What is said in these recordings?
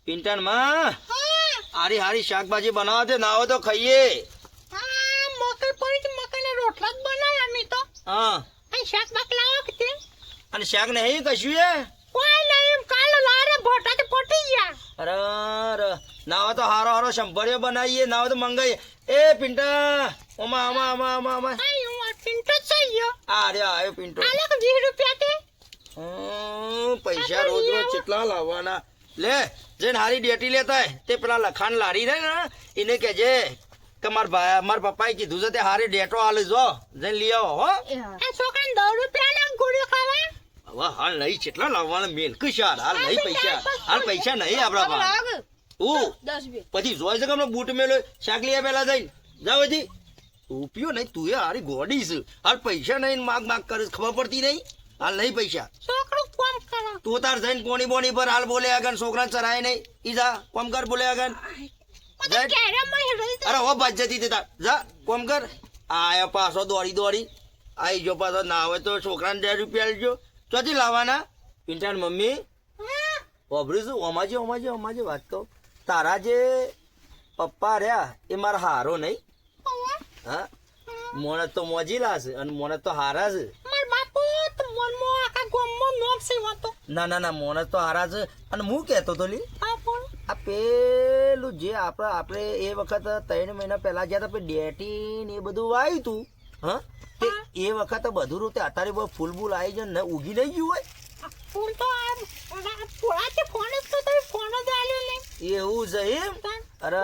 પિંટન માં હારી હારી શાકભાજી બનાવો તે ના હોય તો ખાઈએ. મકઈ પડી તો મકઈના રોટલા જ બનાવ્યા મી તો. હા આ શાક બાક લાવો કે તે? અને શાક નહીં કશું એ કોઈ નહીં, કાલ લારે ભોટા તો પટી ગયા. અરે ના હોય તો હારો હારો શંભરીઓ બનાવીએ, ના હોય તો મંગાઈએ. એ પિંટા ઓમા આમાં આમાં આમાં આમાં આઈ હું આ પિન્ટો થઈ ગયો. આ રે આવ્યો પિંટો. આલે કે 20 રૂપિયા તે? પૈસા રોજ રોજ કેટલા લાવવાના. લે જઈને હારી ડેટી લેતા હોય તે પેલા લખાણ લારી રહે ને એને કહેજે કે મારા પપ્પાએ કીધું છે તે હારી ડેટો હાલે જો જઈને લઈ આવો હો. આ છોકરાને 10 રૂપિયાના ગોળીઓ ખાવા. હવે હાલ નહીં કેટલા લાવવાના મેલ કશાર હાલ નહીં પૈસા, હાલ પૈસા નહીં આપણા પાસે. પછી જોઈ છે કે હમણાં બૂટ મેલો શાક લઈ પેલા જઈને જાવ હજી રૂપિયો નહીં તું એ હારી ગોડી છે. હાલ પૈસા નહીં માગ માગ કરે ખબર પડતી નહીં. હાલ નહીં પૈસા. છોકરું કોમ કરે. તું તાર જઈને પોણી બોણી પર હાલ બોલે આગળ છોકરા ચરાય નહીં. ઈ જા કોમ કર બોલે આગળ. અરે હો બાજ જતી તે તાર જા કોમ કર. આયો પાછો દોડી દોડી આઈ જો પાછો ના આવે તો છોકરાને 10 રૂપિયા લેજો. ચોથી લાવવાના પિંટાણ મમ્મી વાપરીશું. ઓમાજી ઓમાજી ઓમાજી વાત કહું તારા જે પપ્પા રહ્યા એ મારા હારો નહીં. હા મોને તો મોજીલા છે અને મોને તો હારા છે. ના ના ના મોને તો હારા છે. અને હું કહેતો તો લી આ પેલું જે આપણે એ વખત 3 મહિના પહેલા જ્યાં આપણે ડેટી ને એ બધું વાવ્યું તું હા તે એ વખત બધું રૂતે અત્યારે બહુ ફૂલ બૂલ આવી જાય ને ઉગી નહીં ગયું હોય. ફૂલ તો ફોન જ આલ્યો ને એવું છે એમ? અરે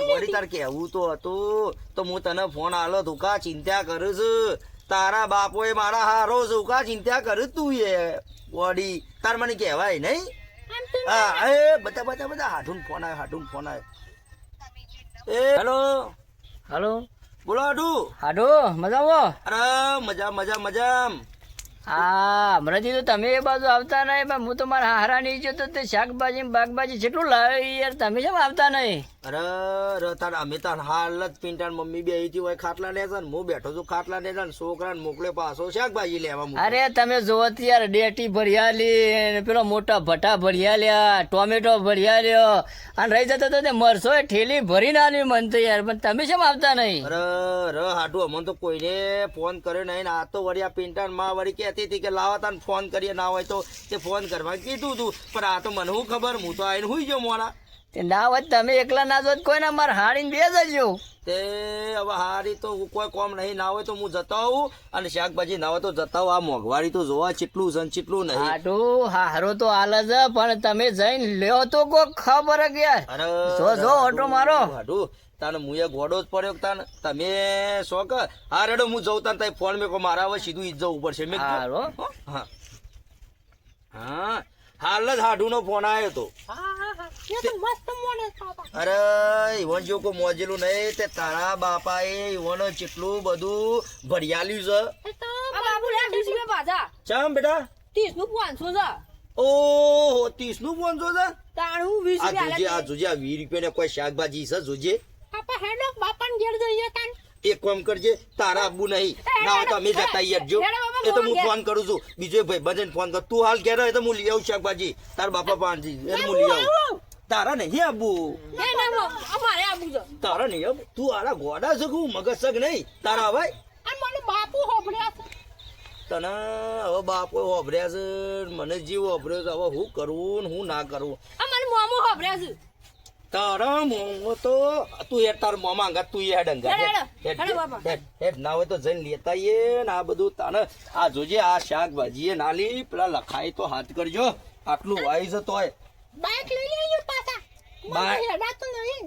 વળી તાર કેવું તો હતું તો હું તને ફોન આલો તું કા ચિંતા કરું છું. તારા બાપોએ મારા હારો છું કા ચિંતા કરું તું એ વળી તાર મને કહેવાય નહીં. હા એ બધા બધા બધા હાથું ફોન આવ્યો. એ હેલો હાલો બોલો હાડું. હાડો મજામાં? અરે મજા મજા મજા. હા હમણાંથી તો તમે એ બાજુ આવતા નહીં પણ હું તો મારા હારા નહીં જતો તે શાકભાજી બાગભાજી જેટલું લાવી યાર તમે કેમ આવતા નહીં? અરે તાર અમે તાર હાલ જ પિંટાણ મમ્મી બે હોય ખાટલા લેતા ને હું બેઠો છું ખાટલા લેતા ને છોકરાને મોકલે પાછો શાકભાજી લેવા. અરે તમે જોવો તો યાર ડેટી ભરિયાલી પેલો મોટા ભટા ભરિયાલ્યા ટોમેટો ભરિયાલ્યો અને રહી જતો તો તે મરસો ઠેલી ભરીને આલી મન તો યાર પણ તમે કેમ આવતા નહીં? અરે હાડું અમને તો કોઈને ફોન કર્યો નહીં. આ તો વળી આ પિંટાણ માં વળી કહેતી હતી કે લાવા તાને ફોન કરીએ ના હોય તો તે ફોન કરવા કીધું તું પણ આ તો મને શું ખબર હું તો આવીને હુઈ ગયો મોડા. તે ના હોય તમે એકલા ના જોત કોઈ ના મારે હાડીને બે જજો. તે હવે હારી તો કોઈ કોમ નહીં ના હોય તો હું જતો આવું અને શાકભાજી ના હોય તો જતા આવું. આ મોંઘવારી તો જોવા ચેટલું છે ચેટલું નહીં. હાડું હારો તો હાલ જ પણ તમે જઈને લ્યો તો કોઈ ખબર ગયા. અરે જો ઓટો મારો હાડું તાને હું એ ગોડો જ પડ્યો તાને તમે શોખ. હા રેડો હું જઉં તાને તારી ફોન મેં મારા હવે સીધું ઈ જ જવું પડશે. મેં હા હા હાલ જ હાડું નો ફોન આવ્યો તો. અરે ઈવન જો કોઈ મોજેલું નહીં તે તારા બાપા એ ઈવન જેટલું બધું ભરિયાલ્યું છે. ચમ બેટા 30 નું 500 છે. ઓહો 30 નું 500 છે. તાણું 20 આ જોજે આ 20 રૂપિયા કોઈ શાકભાજી છે જોજે. પાપા હેડો બાપાને ઘેર જઈએ તાન. એક કામ કરજે તારા આબુ નહીં ના હોય તો અમે જતા યારજો. એ તો હું ફોન કરું છું બીજો ભાઈ બધાને ફોન કર. તું હાલ ઘેર હોય તો હું લઈ આવું શાકભાજી તારા બાપા પાસેથી એને હું લઈ આવું. તારા નહીં આબુ અમારે આબુ છે. તારા નહીં આબુ. તું આરા ગોડા છે હું મગજ છે કે નહીં તારા હવે મને બાપુ હોભળ્યા છે. તને હવે બાપો હોભર્યા છે મને જીવ હોભર્યો છે. હવે હું કરવું ને હું ના કરવું. મને મોમો હોભળ્યા છે. તારા મોમો તો તું યાર તાર મોમા અંગા તું હેડ અંગા હેડ ના હોય તો જઈને લેતા ને આ બધું તાને. આ જોજે આ શાકભાજી એ નાલી પેલા લખાય તો હાથ કરજો. આટલું વાઈ છે તોય બાઈક લઈ લેજો પાછા. હેડાતું નહીં.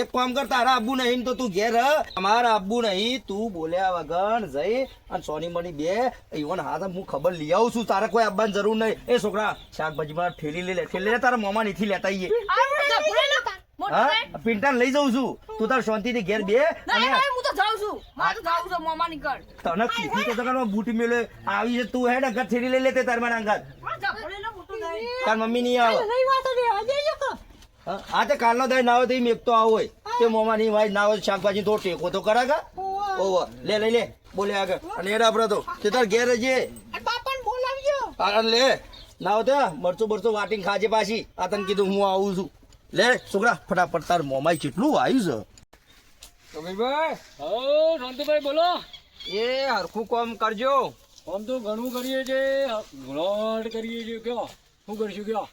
એક કામ કર તારા આબુ નહીં તો તું ઘેર અમારા આબુ નહીં તું બોલ્યા વગર જઈ અને સોની મની બે ઈવન હા હું ખબર લઈ આવું છું. તારે કોઈ આવવાની જરૂર નહીં. એ છોકરા શાકભાજી માં ઠેલી લે તારા મોમાં નથી લેતા આવીએ. હા પિંટાને લઈ જાઉં છું તું તાર શાંતિથી ઘેર બે. અને હું તો જાઉં છું. મારે તો જાઉં છું મોમા નીકળ. તને કીધી તો બૂટ મેલે આવી છે તું હેડ અંગત ઠેલી લઈ લેતે તાર મારા અંગત. તાર મમ્મી નહીં આવે. હા તે કાલનો દઈ ના હોય તો મેઘતો આવો હોય તે મોમાં નહીં વાય ના હોય શાકભાજી તો ટેકો તો કરાગા. ઓહો લે બોલે આગળ અને એડા આપડે તો તે તાર ઘેર જે બાપાને બોલાવજો. લે ના હોતે મરચું બરચું વાટીને ખાજે પાછી. આ તને કીધું હું આવું છું. લે છોકરા ફટાફટ તાર મોમાઈ કેટલું આવ્યું છે. કબીરભાઈ હો શાંતિભાઈ બોલો. એ હરખું કામ કરજો. આમ તો ઘણું કરીએ છીએ, ઘણોટ કરીએ છીએ. કયો શું કરીશું કયો?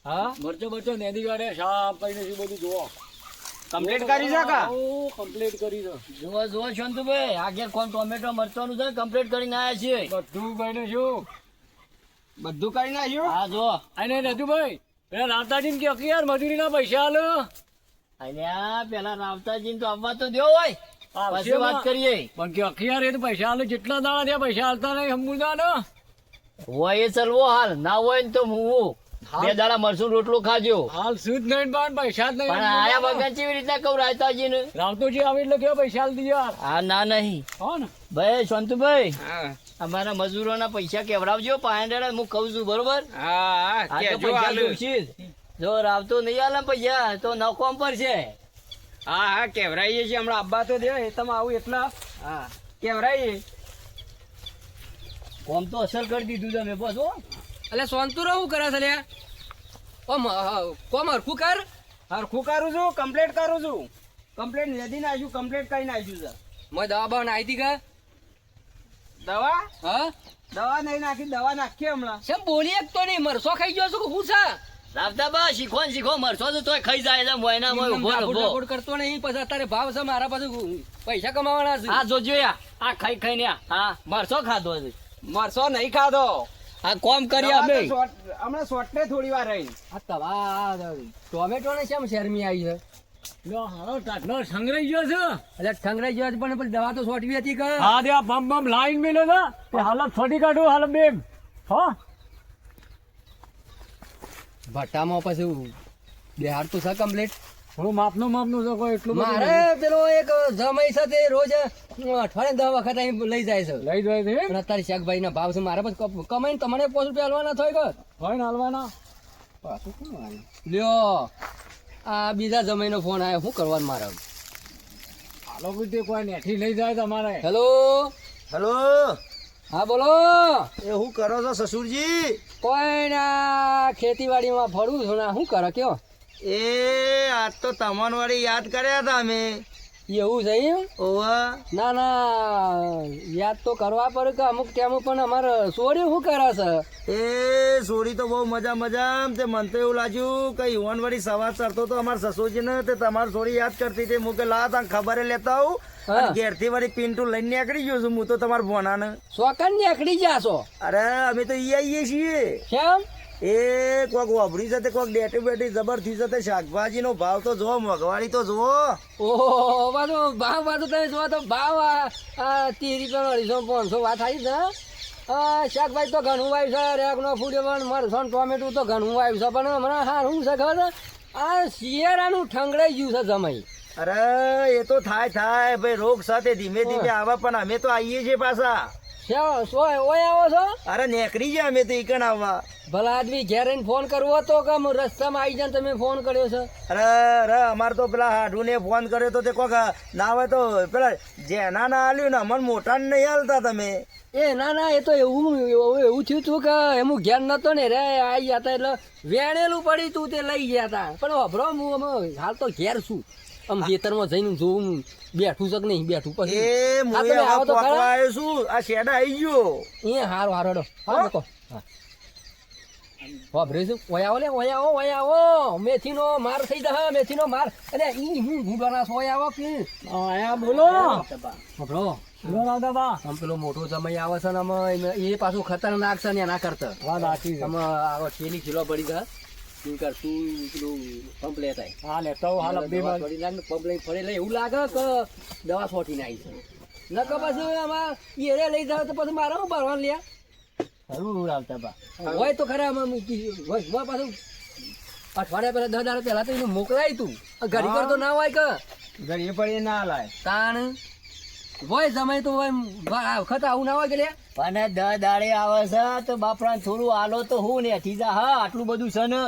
હા મરચો નેદી કાઢે સાફ કરીને શું બધું જોવો. કમ્પ્લીટ કરી છે કા? કમ્પ્લીટ કરી છે. જુઓ શાંતુભાઈ, આગળ કોણ ટોમેટો મરચાનું છે કમ્પ્લીટ કરીને આવ્યા છીએ. બધું કરીને શું બધું કરી નાખ્યું. હા જો અને રાજુભાઈ પેલા રાવતાજી કે કે યાર મજૂરીના પૈસા આલો. અલ્યા પેલા રાવતાજી તો આવવા તો દો હોય, પછી વાત કરીએ. પણ કે અખિયાર એ તો પૈસા આલે, જેટલા દાડા ત્યાં પૈસા આલતા નહીં સમુદાન હોય એ ચલવો હાલ, ના હોય ને તો હું બે દાડા મરસું રોટલો ખાજો. હાલ શું જ નહીં પણ પૈસા જ નહીં. પણ આયા વગર કેવી રીતના કહું રાવતાજી ને? રાવતોજી આવે એટલે કેવા પૈસા આલ દીધા યાર. હા ના નહીં હો ને ભાઈ શાંતુભાઈ, હા અમારા મજૂરોના પૈસા કેવડાવજો 500 હું કહું છું બરોબર. હા આ તો કેજો પૈસા હાલ. જોઈશે જ. જો રાવતો નહીં આલે પૈસા તો નકોમ પર છે. હા હા કેવરાઈએ છીએ હમણાં આબા તો દે એ તમે આવું એટલા હા કેવરાઈએ. કોમ તો અસર કરી દીધું તમે બસ હો. એટલે સોનતું રહું કરે છે લ્યા. કોમ હરખું કર. હરખું કરું છું, કમ્પ્લીટ કરું છું. કમ્પ્લીટ લેધી નાખ્યું, કમ્પ્લીટ કરી નાખ્યું છે. મેં દવા બવા નાખી હતી કા? દવા? હા દવા નહીં નાખી, દવા નાખી હમણાં. કેમ બોલી એક તો નહીં, મરસો ખાઈ ગયો છું કે હું છે? રાવતા બા શીખો ને શીખો, મરશો તો તોય ખાઈ જાય છે મોયનામાં ઉભો ને ઉભો. ડાકોડ કરતો નહીં, પછી અત્યારે ભાવ છે મારા પાસે પૈસા કમાવાના છે. આ જોજો યા, આ ખાઈ ખાઈને હા મરશો ખાધો છે. મરસો નહીં ખાધો. આ કોમ કરી અમે હમણાં શોર્ટને થોડી વાર રહી. આ તવા ટોમેટો ને કેમ શેરમી આવી છે? સંગ્રહી ગયો છે. એટલે ઠંગરાઈ ગયો છે, પણ પેલી દવા તો સોટવી હતી કે? હા દે બમ બમ લાઈન મેલે છે તે હાલત છોડી કાઢું હાલ બેમ. હા ભટ્ટામાં પછી બિહાર તો છે કમ્પ્લીટ. હું માપનું છે કોઈ એટલું બધું મારે પેલો એક જમાઈ છે તે રોજ અઠવાડિયે 10 વખત અહીં લઈ જાય છે. લઈ જાય છે પણ અત્યારે શાકભાઈ ના ભાવ છે, મારે પછી કમાઈને તમને 5 રૂપિયા હાલવાના થાય કે? હોય ને હાલવાના. પાછું શું હાલે? લ્યો આ બીજા જમાઈનો ફોન આવ્યો, શું કરવાનું મારે? હાલો બુદ્ધિ કોઈ નેઠી લઈ જાય તમારે. હેલો હેલો, હા બોલો. એ શું કરો છો સસુરજી? કોઈ ના ખેતીવાડીમાં ફરું છું ને શું કરે કયો? એ આજ તો તમને વાળી યાદ કર્યા હતા અમે. એવું છે એમ? ઓવા ના ના યાદ તો કરવા પડે કે અમુક ટાઈમ પણ અમારે સોરી શું કરે છે? એ સોરી તો બહુ મજા તે મને તો એવું લાગ્યું કે યુવાન વાળી સવાર ચડતો તો અમારા સસુરજી ને તે તમારી સોરી યાદ કરતી હતી. હું કે લા તા ખબર લેતા આવું. હા. ઘેરથી વાળી પિન્ટુ લઈને નીકળી ગયો છું હું તો તમારા ભોના ને. શોકન નીકળી જાશો? અરે અમે તો ઈ આવીએ છીએ. કેમ? એ કોક વાભરી સાથે કોક ડેટી બેટી જબરથી સાથે શાકભાજી નો ભાવ તો જોવો, મોંઘવારી તો જોવો. ઓહો પાછું ભાવ પાછું તમે જોવા તો ભાવ આ 30 રૂપિયા 250 500 વાત આવી છે. શાકભાજી તો ઘણું વાવ્યું છે, રેગનો ફૂડ્યો પણ મરસણ ટોમેટું તો ઘણું વાવ્યું છે, પણ હમણાં હા શું છે ખબર છે? આ શિયાળાનું ઠંગડાઈ ગયું છે જમાઈ. અરે એ તો થાય ભાઈ, રોગ સાથે ધીમે ધીમે આવે પણ અમે તો આવીએ છીએ પાછા. ઓય આવો છો? અરે નેકરી ગયા અમે તો ઈકણ આવવા. ભલા આદમી ઘેર આવીને ફોન કરવો હતો કે રસ્તામાં આવી જાય તમે ફોન કર્યો છે? અરે અમારે તો પેલા હાડુ ને ફોન કર્યો તો તે કોક ના હોય તો પેલા જેના ના આલ્યું ને અમને મોટા ને નહીં હાલતા તમે. એ ના એ તો એવું થયું હતું કે એમ ઘેર નતો ને રે આવી ગયા હતા એટલે વેણેલું પડી તું તે લઈ ગયા હતા. પણ અભરો હું હાલ તો ઘેર છું, આમ ખેતરમાં જઈને જોઉં બેઠું છે કે નહીં બેઠું. પછી એ હા, તમે આવો તો ખરા. આવ્યો છું, આ શેડા આવી ગયો. એ હારું હારો હા મૂકો. વાપરે છું ઓય આવો મેથીનો માર થઈ જાય, મેથીનો માર. અરે ઈ હું ભૂંડવાના છો? ઓય આવો કે બોલો વાપરો. દાદા આમ પેલો મોટો સમય આવે છે ને આમાં એ પાછું ખતરનાક છે ને એના કરતા વાત સાચી છે. આમાં આવો ઠેલી ખીલો પડી ગયા કરતું પેલું પંપ લેતા હા લેતા હાલ બે પંપ લઈ ફરે એવું લાગે કે દવા છોટી નાખી છે ન કે પછી આમાં એ લઈ જાવ તો પછી મારે હું ભરવાનું લ્યા. જરૂર આવતા બા હોય તો ખરા આમાં હોય પાછું અઠવાડિયા પહેલા 10 દાડા પહેલા તો એને મોકલાય તું ઘડી પર તો ના હોય કે ઘડી પડી ના લાય તાણ હોય સમય તો હોય વખત આવું ના હોય કે લે. પણ 10 દાડે આવે છે તો બાપરા થોડું આલો તો હું ને થી જા. હા આટલું બધું છે ને.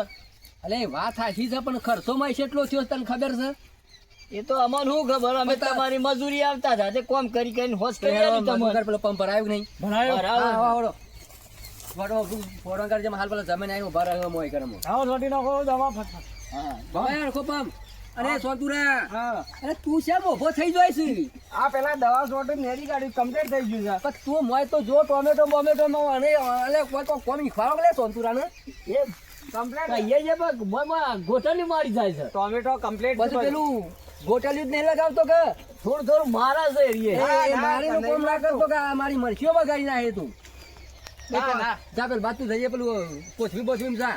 અલે વાત સાચી છે પણ ખર્ચો માં કેટલો થયો તને ખબર છે? એ તો અમને શું ખબર, અમે તમારી મજૂરી આવતા હતા તે કોમ કરી કરીને હોશ કરી પેલો પંપ ભરાયું કે નહીં? ભરાયો. હા, ફોટો કરજે હાલ પેલા જમીન આવીને ઉભા રહ્યો મોય કરે મો આવો છોટી નાખો દવા ફટ ભાઈ અરખો પમ અરે સોતુરા હા અરે તું શેમ ઉભો થઈ જાય છે આ પેલા દવા છોટી નેરી ગાડી કમ્પ્લીટ થઈ ગયું છે પણ તું મોય તો જો ટોમેટો બોમેટો માં અને અલે કોઈ તો કોમી ખાવા લે સોતુરા ને એ કમ્પ્લીટ કહીએ છે પણ ગોટલી મારી જાય છે ટોમેટો કમ્પ્લીટ પછી પેલું ગોટલી જ નહીં લગાવતો કે થોડું થોડું મારા છે એ મારી નું કોમ ના કરતો કે આ મારી મરચીઓ બગાડી નાખે તું ના, ના. જા પેલું બાતું જઈએ પેલું પોછવી જા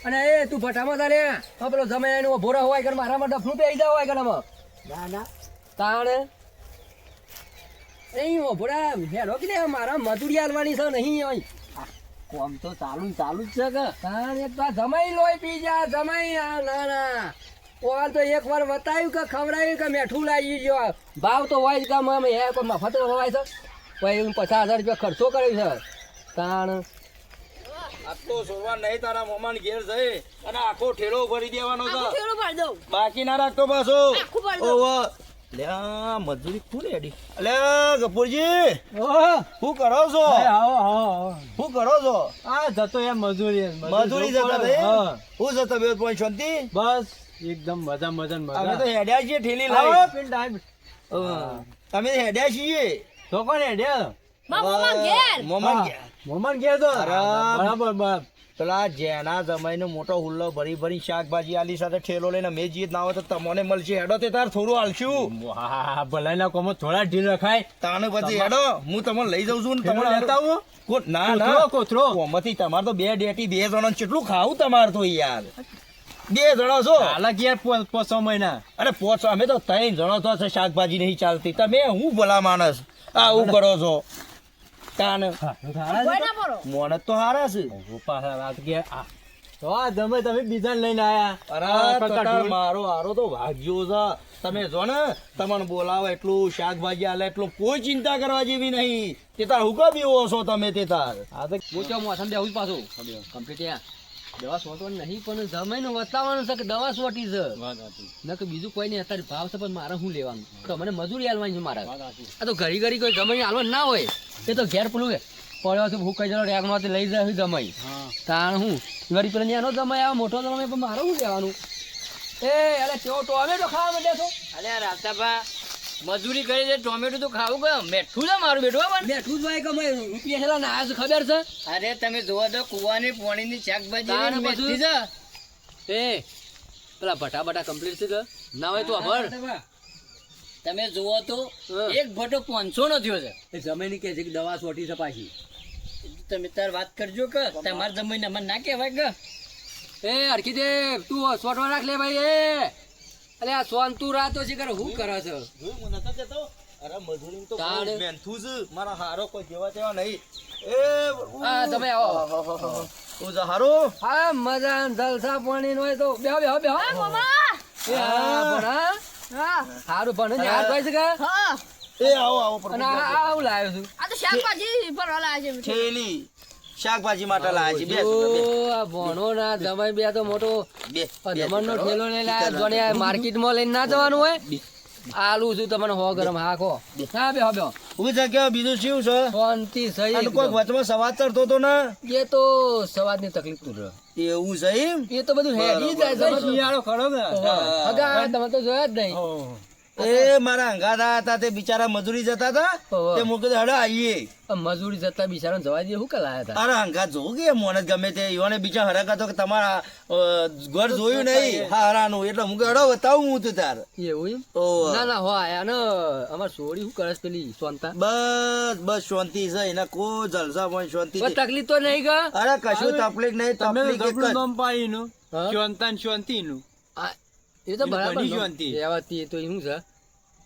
અને એ તું ભટામાં તારે હા પેલો જમાઈ એનો ભોરા હોય કે મારામાં ડફનું પે આવી જાવ હોય કે ના ના તાણે એ ભોરા હેડો કે મારા મજૂરી આલવાની છે નહીં હોય કોમ તો ચાલુ જ છે કે તાણે તો આ જમાઈ લોહી પી જા જમાઈ આ ના ના ઓલ તો એક વાર બતાવ્યું કે ખવડાવ્યું કે મેઠું લાવી ગયો ભાવ તો હોય જ કે અમે હે કોઈ મફત હોય છે કોઈ 50,000 રૂપિયા ખર્ચો કર્યો છે તાણ આ તો સોરવા નહીં તારા મોમાન ઘેર જઈ અને આખો ઠેલો ભરી દેવાનો છે બાકી ના રાખતો પાછો ઓહો લે આ મજૂરી કોણ રેડી અલે ગફુરજી શું કરો છો આવો આવો શું કરો છો આ જતો એમ મજૂરી મજૂરી જતા રહે હું જતો બે પોઈન્ટ શાંતિ બસ એકદમ મજા અમે તો હેડ્યા છીએ ઠેલી આવો લાવી પિંડ આવ તમે હેડ્યા છીએ તો કોણ હેડે મોમાન ઘેર મોમન કે તો અરે. બરાબર બરાબર પેલા જેના જમાઈને મોટો હુલ્લો ભરી ભરી શાકભાજી આલી સાથે ઠેલો લઈને અમે જીત ના હોય તો તમને મળશે હેડો તે તાર થોડું હાલશું વાહ ભલાઈના કોમો થોડા ઢીલ રખાય તાને પછી હેડો હું તમને લઈ જાઉં છું ને પેલો તમને લેતા આવું? ના ના કોથળો, કોથળો. કોમાંથી તમારે તો બે ડેટી બે જણા કેટલું ખાવું તમારે તો યાર બે જણા છો હાલા કે યાર 5 મહિના અરે પોચો અમે તો 3 જણા તો છે શાકભાજી નહીં ચાલતી તમે હું ભલા માણસ આવું કરો છો તાને મોને તો હારા છે પાછા વાત કે આ તો આ તમે બીજા લઈને આયા અરે ટટા મારો હારો તો ભાગ્યો છે તમે જો ને તમને બોલાવો એટલું શાકભાજી આલે એટલું કોઈ ચિંતા કરવા જેવી નહીં તે તાર હુકા બીવો છો તમે તે તાર આ તો પૂછો મોસમ દેવું જ પાછું કમ્પ્લીટ દવા સોટવાની નહીં પણ જમાઈને બતાવવાનું છે કે દવા સોટી છે ન કે બીજું કોઈ નહીં અત્યારે ભાવ છે પણ મારે શું લેવાનું તો મને મજૂરી આલવાની છે મારે આ તો ઘડી ઘડી કોઈ જમાઈ આલવાનું ના હોય એ તો ઘેર પેલું પડ્યો છે ભૂખ જલો રેગ માંથી લઈ જાય જમાઈ તાણ હું ગરીબ પેલા નાનો જમાઈ આવે મોટો જમાઈ પણ મારે શું લેવાનું એ અરે તેઓ તો અમે તો ખાવા માંડ્યા છો અરે રાતાભા મજૂરી કરી દે ટોમેટો તો ખાવું કે મેઠું છે મારું બેઠું પણ બેઠું જ હોય કે મેં રૂપિયા હેલા ના આવ્યા છે ખબર છે અરે તમે જોવા દો કુવાની પોણીની શાકભાજી તાણ એવી બધું. મેઠી છે એ પેલા ભટા કમ્પ્લીટ છે કે ના હોય તો અભર તમે જોવો તો હા. એક ભટો 500 નો થયો છે એ જમીન કે છે કે દવા સોટી છે પાછી તમે તાર વાત કરજો કે તમારે જમીન અમને ના કહેવાય કે એ હરખી દે તું સોટવા રાખ લે ભાઈ એ અલે આ સોનતું રાતો છે કરે હું કરે છે હું નતો જતો અરે મજૂરી તો તાણ. બહુ મહેનતું છે મારા હારો કોઈ જેવા તેવા નહીં એ હા તમે આવો તું જા હારો હા મજા જલસા પાણી નો હોય તો બેહો બેહો બેહો એ હા પણ હા સારું પણ ને હાર ભાઈ છે કે એ આવો આવો અને આ આવું લાવ્યો છું આ તો શાકભાજી ભરવા લાગે છે થેલી શાકભાજી માટે લાયા છે બે ઓ આ ભણો ના જમાઈ બે તો મોટો બે જમણ નો ઠેલો લઈને લાયા જોને આ માર્કેટમાં લઈને ના જવાનું હોય આલુ છું તમને હો ગરમ હાખો હા બેહો બેહો હું જગ્યા બીજું શું છે શાંતિ સહી અને કોઈ વચમાં સવાદ ચડતો તો ને એ તો સવાદની તકલીફ તું રહે એવું છે એમ એ તો બધું હેડી જાય તમે તો- શિયાળો ખરો ને હગા તમે તો જોયા જ નહીં એ મારા અંગાતા હતા તે બિચારા મજૂરી જતા હતા ઓહો. તે મૂકી દે હડો આવીએ આ મજૂરી જતા બિચારા જવા દે શું કલાયા હતા અરે અંગાત જોવું કે મોને ગમે તે ઈવોને બીજા હરક હતો કે તમારા ઘર જોયું નહીં હારાનું એટલે મૂકે હડો બતાવું હું તું તાર એવું એમ ઓહો. ના ના હોય અને અમાર સોરી શું કરે છે પેલી સોનતા બસ બસ શાંતિ છે એના કોઈ જલસા પણ શાંતિ કોઈ તકલીફ તો નહીં ગા અરે કશું તકલીફ નહીં તકલીફ એક જ. પાડીનું હા? શાંતિનું એ તો બરાબર બની નો. શાંતિ. કહેવાતી એ તો શું છે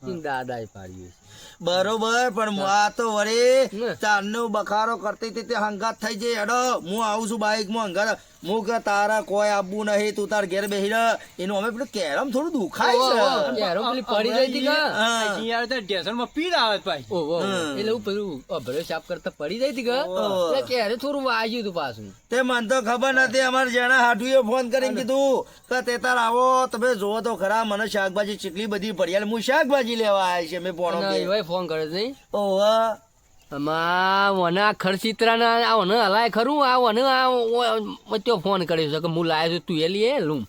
ઈન દાદાએ પાડ્યું છે. બરોબર પણ આ તો વળી ને. ચારનો બખારો કરતી હતી તે હંગાત થઈ જાય હેડો હું આવું છું બાઈક માં હંગાત હું કે તારા કોઈ આબુ નહીં તું તાર ઘેર બેસી રહ એનું અમે પેલું કેરમ થોડું દુખાય ઓહો, ઓહો, છે ક્યારો પેલી પડી રહી હતી કા હા. સ્ટેશનમાં પીડ આવે ભાઈ ઓહો હમ. એટલે હું પેલું અભડ્યો સાફ કરતા પડી રહી હતી કા એટલે ક્યારે થોડું વાગ્યું હતું પાછું તે મને તો ખબર નથી અમારે જેના હાટુએ ફોન કરીને કીધું કે તે તાર આવો તમે જોવો તો ખરા મને શાકભાજી કેટલી બધી પડી એટલે હું શાકભાજી લેવા આવ્યા છે મેં પોણો અને કે એવાય ફોન કરે છે નહીં ઓહો આમાં મને આ ખર્ચિત્રાના આ મને હલાય ખરું આ મને આ તો ફોન કર્યો છે કે હું લાવ્યો છું તું એ લઈએ લઉં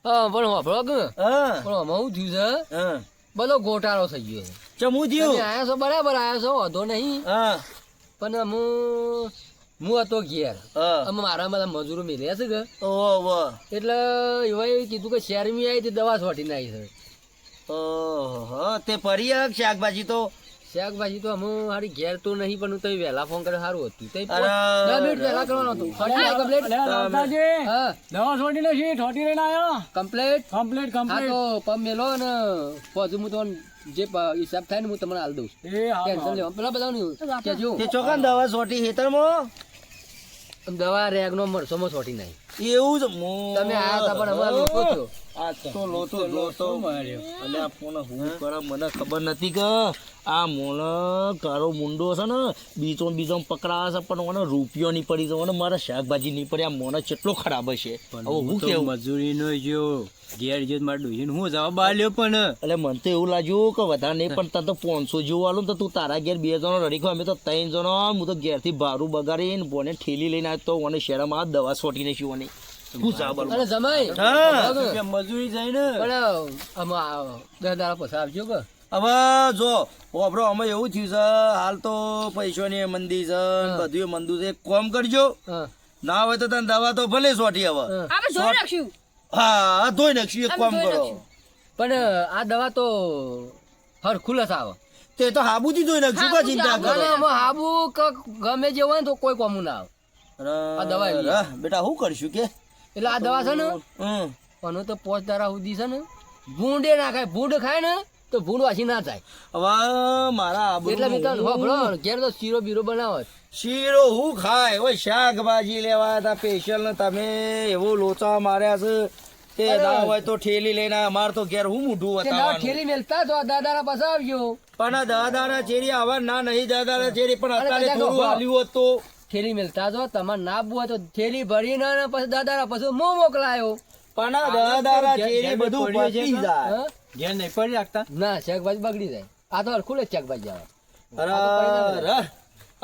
હા પણ વાપરો કે હા પણ આમાં શું થયું છે હા બધો ગોટાળો થઈ ગયો છે ચમુ તમે થયું આયા છો બરાબર આયા છો વાંધો નહીં હા પણ હું હતો ઘેર હા અમે મારા બધા મજૂરો મેલ્યા છે કે ઓહો એટલે એવાય કીધું કે શહેરમાં આવી તે દવા છોટીને આવી છે ઓહો તે પરી શાકભાજી તો શાકભાજી તો અમે હારી ઘેર તો નહીં પણ તમે વહેલા ફોન કરે સારું હતું તે અરે, 10 મિનિટ વહેલા કરવાનો હતું કમ્પ્લેટ અલ્યા રાવતાજી હા દવા છોડીને શી ઠોટી લઈને આવ્યો કમ્પ્લેટ કમ્પ્લીટ હા કમ્પ્લીટ તો પગ મેલો ને પછી હું તમને જે હિસાબ થાય ને હું તમને હાલ દઉં છું એ હા ટેન્શન લેવા પેલા બધા નહીં કેજો તે ચોકાન દવા સોટી હેતરમાં દવા રેગનો મરસોમાં છોટી નહીં એવું જ તમે આયા હતા પણ અમારા લોકો છો આ તો લોતો અને આ ફોન હું કરે મને ખબર નથી કે આ મોણ કારો મુંડો છે ને બીજો પકડાવે છે પણ મને રૂપિયો નહીં પડી છે મને મારા શાકભાજી નહીં પડી આ મોણ કેટલો ખરાબ છે હવે હું કેવું મજૂરી નો જો ઘેર જે મારે ડોહીને હું જવાબ આલ્યો પણ એટલે મને તો એવું લાગ્યું કે વધારે નહીં પણ તને તો 500 જેવું આલું તો તું તારા ઘેર 2 જણો રડી ખાવ અમે તો 3 જણો હું તો ઘેરથી ભારું બગાડીને બોને ઠેલી લઈને આવ્યો તો મને શેરામાં દવા છોટીને શું નહીં હું જવાબ આલું અરે જમાઈ હા મજૂરી જાય ને પણ આમાં 10 દાડા પછી આવજો કે હવે જો ઓબરો અમે એવું થયું છે હાલ તો પૈસાની મંદી છે ને બધું મંદુ છે એક કામ કરજો હા ના હોય તો તને દવા તો ભલે સોટી હવે આપણે જોઈ રાખશું હા ધોઈ નાખશું એક કામ કરો પણ આ દવા તો હરખું લસ આવે તે તો હાબુથી ધોઈ નાખશું કા ચિંતા કરો આમાં હાબુ કે ગમે જે હોય ને તો કોઈ કોમું ના આવે આ દવા એવી. અરે, બેટા શું કરશું કે એટલે આ દવા છે ને હમ પણ તો 5 દાડા સુધી છે ને ભૂંડે ના ખાય ભૂંડ ખાય ને તો ભૂંડ વાસી ના થાય હવે મારા એટલે મેં તને આબરૂ હોભળો ઘેર તો શીરો બીરો બનાવો શીરો હું ખાય ઓય શાકભાજી લેવા હતા સ્પેશિયલ ને તમે એવો લોચા માર્યા છે તે ના હોય તો ઠેલી લઈને અમાર તો ઘેર હું મૂઢું કે ના બતાવવાનું ઠેલી મેલતા તો દાદાના પાસે આવજો પણ આ દાદાના ચેરી આવા ના નહીં દાદાના ચેરી પણ અરે અત્યારે કદાચ થોડું હોભળો. હાલ્યું હોત તો ઠેલી મેલતા જો તમારે ના બુઆ તો ઠેલી ભરીને ને પછી દાદાના પછી હું મોકલાયો પણ આ દાદાના ઘેર ચેરી બધું પડ્યું છે પતી કે? જાય હા? ઘેર નહીં પડી રાખતા ના શાકભાજી બગડી જાય આ તો હરખું જ શાકભાજી આવે અરે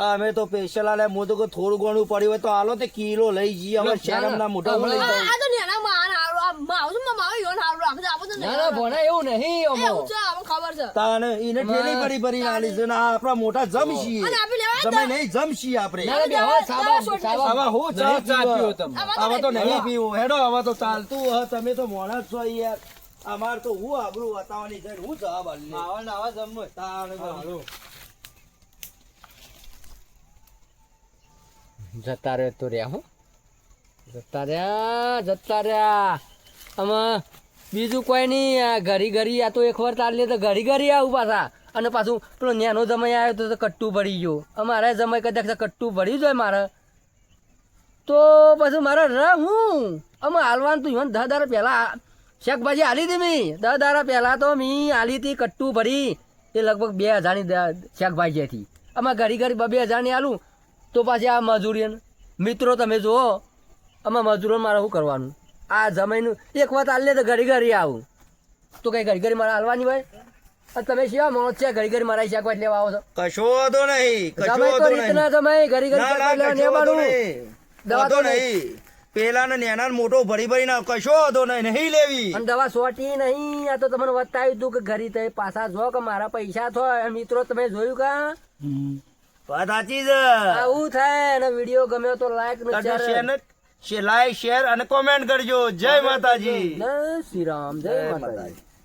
અમે તો સ્પેશિયલ આલે હું તો કહું થોડું ઘણું પડ્યું હોય તો હાલો તે કિલો લઈ જઈએ અમે શરમના મોઢા હું લઈ જાઉં. આ તો નેના માં હારું આ માવ છું માવ યોન હારું રાખજો આપણે તો ના ના ભણા એવું નહીં અમો એવું છે આપણને ખબર છે તાને ઈને ઠેલી પડી પડી આલી છે ને આ આપણા મોટા જમ છીએ અને આપણે લેવા જમાઈ નહીં જમ છીએ આપણે ના ના બેહો સાબા આવા હું ચા નહીં ચા પીવો પીવો તમે. આવા તો નહીં પીવો હેડો આવા તો ચાલતું હ તમે તો મોણા જ છો યાર અમાર તો હું આબરૂ બતાવવાની છે હું જવાબ આલી આવા ને આવા જમ તાણ જતા રહ્યો તો રહ્યા હું જતા રહ્યા આમાં બીજું કોઈ નહીં આ ઘરી ઘરી આ તો એક વાર તાર તો ઘરી ઘરી આવું પાછા અને પાછું પેલો નેનો જમાઈ આવ્યો તો કટ્ટું પડી ગયો અમારે જમાઈ કદાચ કટ્ટું પડી જાય મારે તો પછી મારે હું અમે હાલવાનું તું ઈવન 10 દાડા પહેલાં શાકભાજી હાલી હતી મેં 10 દાડા પહેલાં તો મેં હાલી હતી કટ્ટું ભરી એ લગભગ 2000ની શાકભાજી હતી આમાં ઘરી ઘરી 2000ની હાલું તો પાછી આ મજૂરી મિત્રો તમે જુઓ આમાં મજૂરો મારે શું કરવાનું આ જમાઈનું એક વાત હાલ તો ઘડી ઘડી આવું તો કઈ ઘડી ઘડી મારે હાલવાની હોય અને તમે શેવા માણસ છે ઘડી ઘડી મારા શાકભાજી લેવા આવો છો કશો વાંધો નહીં કશો જમાઈ તો વાંધો રીત નહીં ના જમાઈ ઘડી ઘડી ના, ના, શાકભાજી કશો લેવા વાંધો નેવાનું. નહીં. દવા વાંધો તો નહીં પેલા ને નેના મોટો ભરી ભરી ના કશો વાંધો નહીં નહીં લેવી અને દવા સોટી નહીં આ તો તમને બતાવ્યું હતું કે ઘરી તે પાછા જો કે મારા પૈસા થયો મિત્રો તમે જોયું કા વાત સાચી છે આવું થાય અને વિડીયો ગમ્યો તો લાઈક ને કરજો, શેર લાઈક શેર અને કોમેન્ટ કરજો જય માતાજી જય શ્રી રામ જય માતાજી.